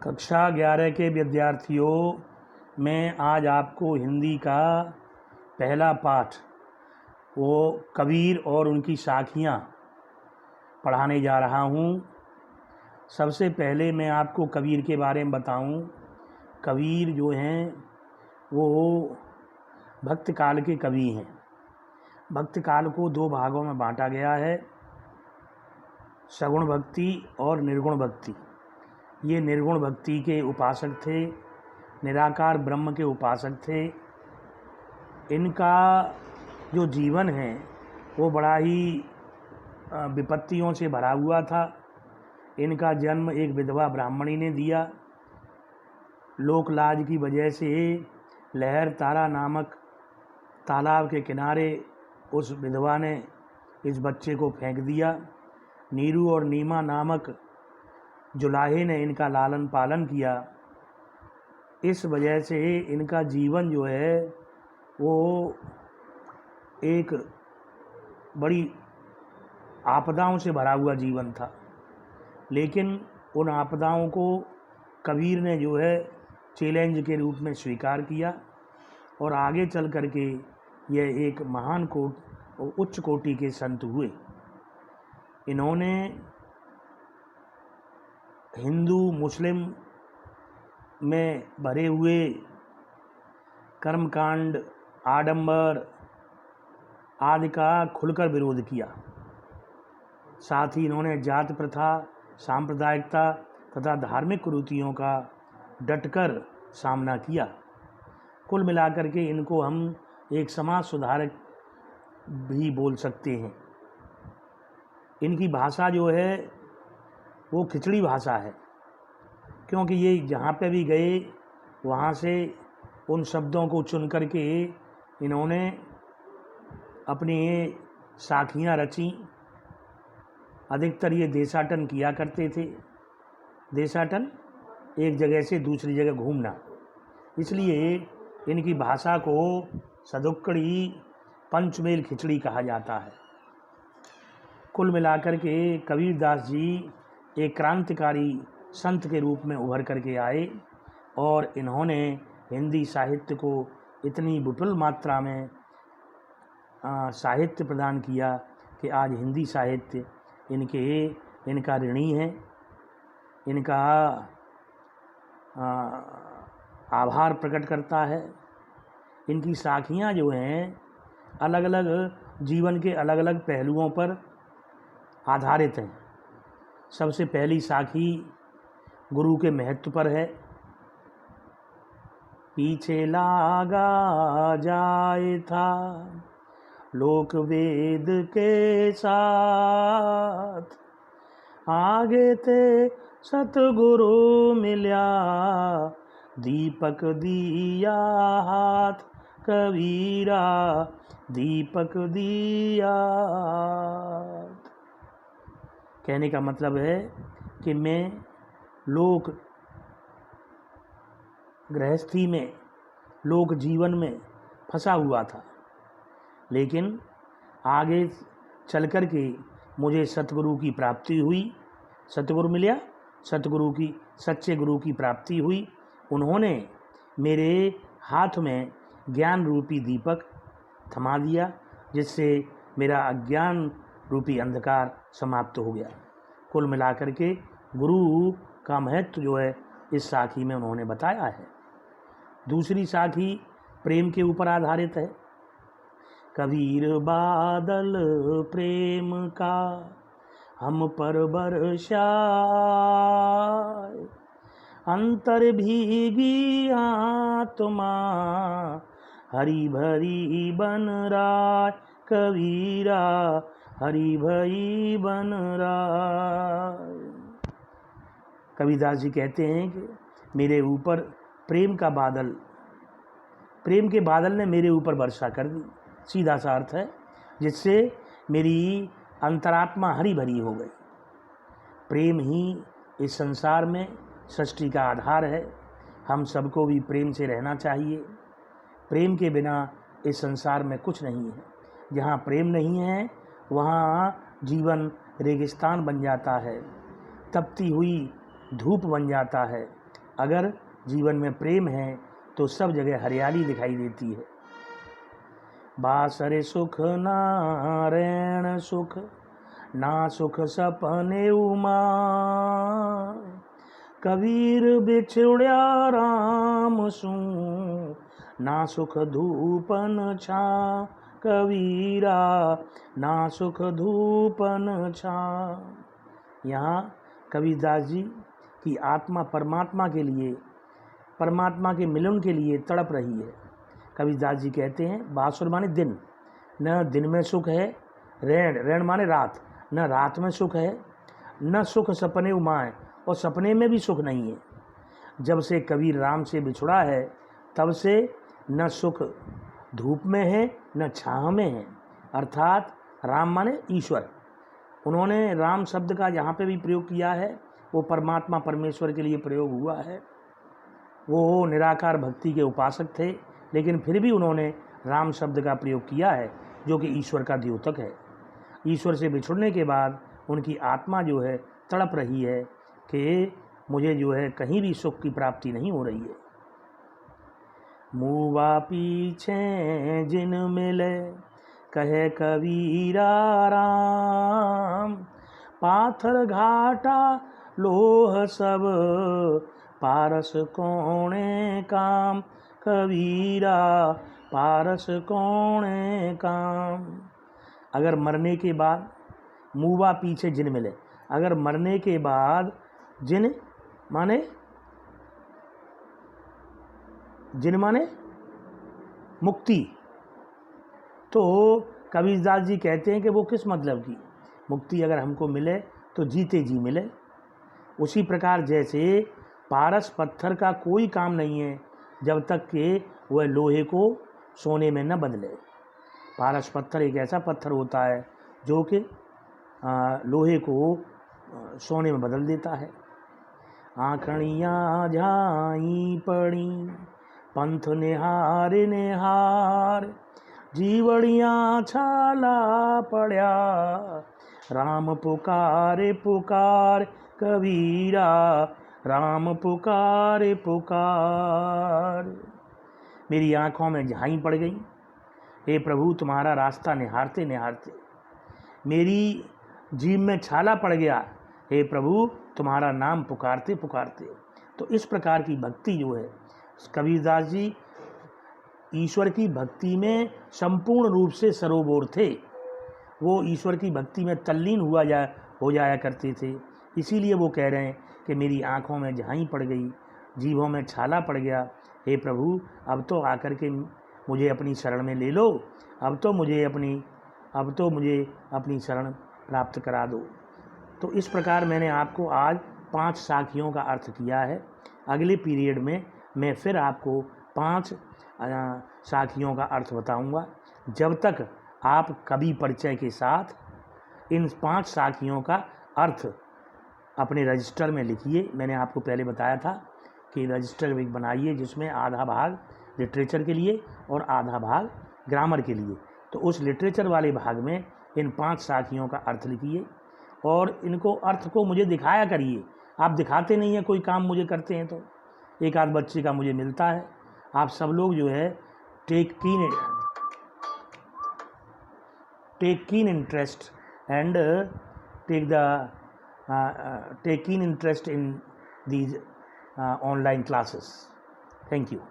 कक्षा 11 के विद्यार्थियों, मैं आज आपको हिंदी का पहला पाठ वो कबीर और उनकी साखियाँ पढ़ाने जा रहा हूँ। सबसे पहले मैं आपको कबीर के बारे में बताऊँ। कबीर जो हैं वो भक्त काल के कवि हैं। भक्त काल को दो भागों में बांटा गया है, सगुण भक्ति और निर्गुण भक्ति। ये निर्गुण भक्ति के उपासक थे, निराकार ब्रह्म के उपासक थे। इनका जो जीवन है वो बड़ा ही विपत्तियों से भरा हुआ था। इनका जन्म एक विधवा ब्राह्मणी ने दिया। लोक लाज की वजह से लहर तारा नामक तालाब के किनारे उस विधवा ने इस बच्चे को फेंक दिया। नीरू और नीमा नामक जुलाहे ने इनका लालन पालन किया। इस वजह से इनका जीवन जो है वो एक बड़ी आपदाओं से भरा हुआ जीवन था। लेकिन उन आपदाओं को कबीर ने जो है चैलेंज के रूप में स्वीकार किया और आगे चल कर के यह एक महान उच्च कोटि के संत हुए। इन्होंने हिंदू मुस्लिम में भरे हुए कर्मकांड, आडंबर आदि का खुलकर विरोध किया। साथ ही इन्होंने जात प्रथा, सांप्रदायिकता तथा धार्मिक कुरीतियों का डटकर सामना किया। कुल मिलाकर के इनको हम एक समाज सुधारक भी बोल सकते हैं। इनकी भाषा जो है वो खिचड़ी भाषा है, क्योंकि ये जहाँ पे भी गए वहाँ से उन शब्दों को चुन कर के इन्होंने अपनी साखियाँ रची। अधिकतर ये देशाटन किया करते थे। देशाटन एक जगह से दूसरी जगह घूमना। इसलिए इनकी भाषा को सदुक्कड़ी पंचमेल खिचड़ी कहा जाता है। कुल मिलाकर के कबीरदास जी एक क्रांतिकारी संत के रूप में उभर करके आए और इन्होंने हिंदी साहित्य को इतनी विपुल मात्रा में साहित्य प्रदान किया कि आज हिंदी साहित्य इनका ऋणी है। इनका आभार प्रकट करता है। इनकी साखियाँ जो हैं अलग अलग जीवन के अलग अलग पहलुओं पर आधारित हैं। सबसे पहली साखी गुरु के महत्व पर है। पीछे लागा जाए था लोक वेद के साथ, आगे थे सतगुरु मिल्या दीपक दिया हाथ, कबीरा दीपक दिया। कहने का मतलब है कि मैं लोक गृहस्थी में, लोक जीवन में फंसा हुआ था, लेकिन आगे चल कर के मुझे सतगुरु की प्राप्ति हुई। सतगुरु मिला, सच्चे गुरु की प्राप्ति हुई। उन्होंने मेरे हाथ में ज्ञान रूपी दीपक थमा दिया, जिससे मेरा अज्ञान रूपी अंधकार समाप्त हो गया। कुल मिलाकर के गुरु का महत्व जो है इस साखी में उन्होंने बताया है। दूसरी साखी प्रेम के ऊपर आधारित है। कबीर बादल प्रेम का हम पर बरसाए, अंतर भीगी आत्मा हरी भरी बन राय, कबीरा हरी भरी बन राय। कबीरदास जी कहते हैं कि मेरे ऊपर प्रेम के बादल ने मेरे ऊपर वर्षा कर दी। सीधा सा अर्थ है, जिससे मेरी अंतरात्मा हरी भरी हो गई। प्रेम ही इस संसार में सृष्टि का आधार है। हम सबको भी प्रेम से रहना चाहिए। प्रेम के बिना इस संसार में कुछ नहीं है। जहाँ प्रेम नहीं है वहाँ जीवन रेगिस्तान बन जाता है, तपती हुई धूप बन जाता है। अगर जीवन में प्रेम है तो सब जगह हरियाली दिखाई देती है। बासरे सुख नारायण सुख, ना सुख सपने उमा, कबीर बिछुड़िया राम सू, ना सुख धूपन छा, कबीरा ना सुख धूपन छा। यहाँ कबीरदास जी की आत्मा परमात्मा के लिए, परमात्मा के मिलन के लिए तड़प रही है। कबीरदास जी कहते हैं बासुर माने दिन, न दिन में सुख है, रैण माने रात, न रात में सुख है, न सुख सपने उमाएं, और सपने में भी सुख नहीं है। जब से कबीर राम से बिछुड़ा है तब से न सुख धूप में है न छाँव में है। अर्थात राम माने ईश्वर, उन्होंने राम शब्द का जहाँ पे भी प्रयोग किया है वो परमात्मा परमेश्वर के लिए प्रयोग हुआ है। वो निराकार भक्ति के उपासक थे, लेकिन फिर भी उन्होंने राम शब्द का प्रयोग किया है जो कि ईश्वर का द्योतक है। ईश्वर से बिछुड़ने के बाद उनकी आत्मा जो है तड़प रही है कि मुझे जो है कहीं भी सुख की प्राप्ति नहीं हो रही है। मुआ पीछे जिन मिले कहे कबीरा राम, पाथर घाटा लोह सब पारस कोणे काम, कबीरा पारस कोणे काम। अगर मरने के बाद मुआ पीछे जिन मिले, अगर मरने के बाद जिन माने मुक्ति, तो कबीरदास जी कहते हैं कि वो किस मतलब की मुक्ति अगर हमको मिले तो जीते जी मिले। उसी प्रकार जैसे पारस पत्थर का कोई काम नहीं है जब तक कि वह लोहे को सोने में न बदले। पारस पत्थर एक ऐसा पत्थर होता है जो कि लोहे को सोने में बदल देता है। आँखड़ियाँ झाई पड़ी पंथ निहार निहार, जीवड़ियाँ छाला पड़ा राम पुकारे पुकार, कबीरा राम पुकारे पुकार। मेरी आँखों में झाई पड़ गई, हे प्रभु तुम्हारा रास्ता निहारते निहारते। मेरी जीभ में छाला पड़ गया, हे प्रभु तुम्हारा नाम पुकारते पुकारते। तो इस प्रकार की भक्ति जो है, कबीरदास जी ईश्वर की भक्ति में संपूर्ण रूप से सरोबोर थे। वो ईश्वर की भक्ति में तल्लीन हो जाया करते थे। इसीलिए वो कह रहे हैं कि मेरी आँखों में झाई पड़ गई, जीभों में छाला पड़ गया, हे प्रभु अब तो आकर के मुझे अपनी शरण में ले लो, अब तो मुझे अपनी शरण प्राप्त करा दो। तो इस प्रकार मैंने आपको आज 5 साखियों का अर्थ किया है। अगले पीरियड में मैं फिर आपको 5 साखियों का अर्थ बताऊंगा। जब तक आप कवि परिचय के साथ इन 5 साखियों का अर्थ अपने रजिस्टर में लिखिए। मैंने आपको पहले बताया था कि रजिस्टर एक बनाइए जिसमें आधा भाग लिटरेचर के लिए और आधा भाग ग्रामर के लिए। तो उस लिटरेचर वाले भाग में इन 5 साखियों का अर्थ लिखिए और इनको अर्थ को मुझे दिखाया करिए। आप दिखाते नहीं हैं, कोई काम मुझे करते हैं तो एक आध बच्चे का मुझे मिलता है। आप सब लोग जो है take keen interest and take keen interest in these online classes. Thank you.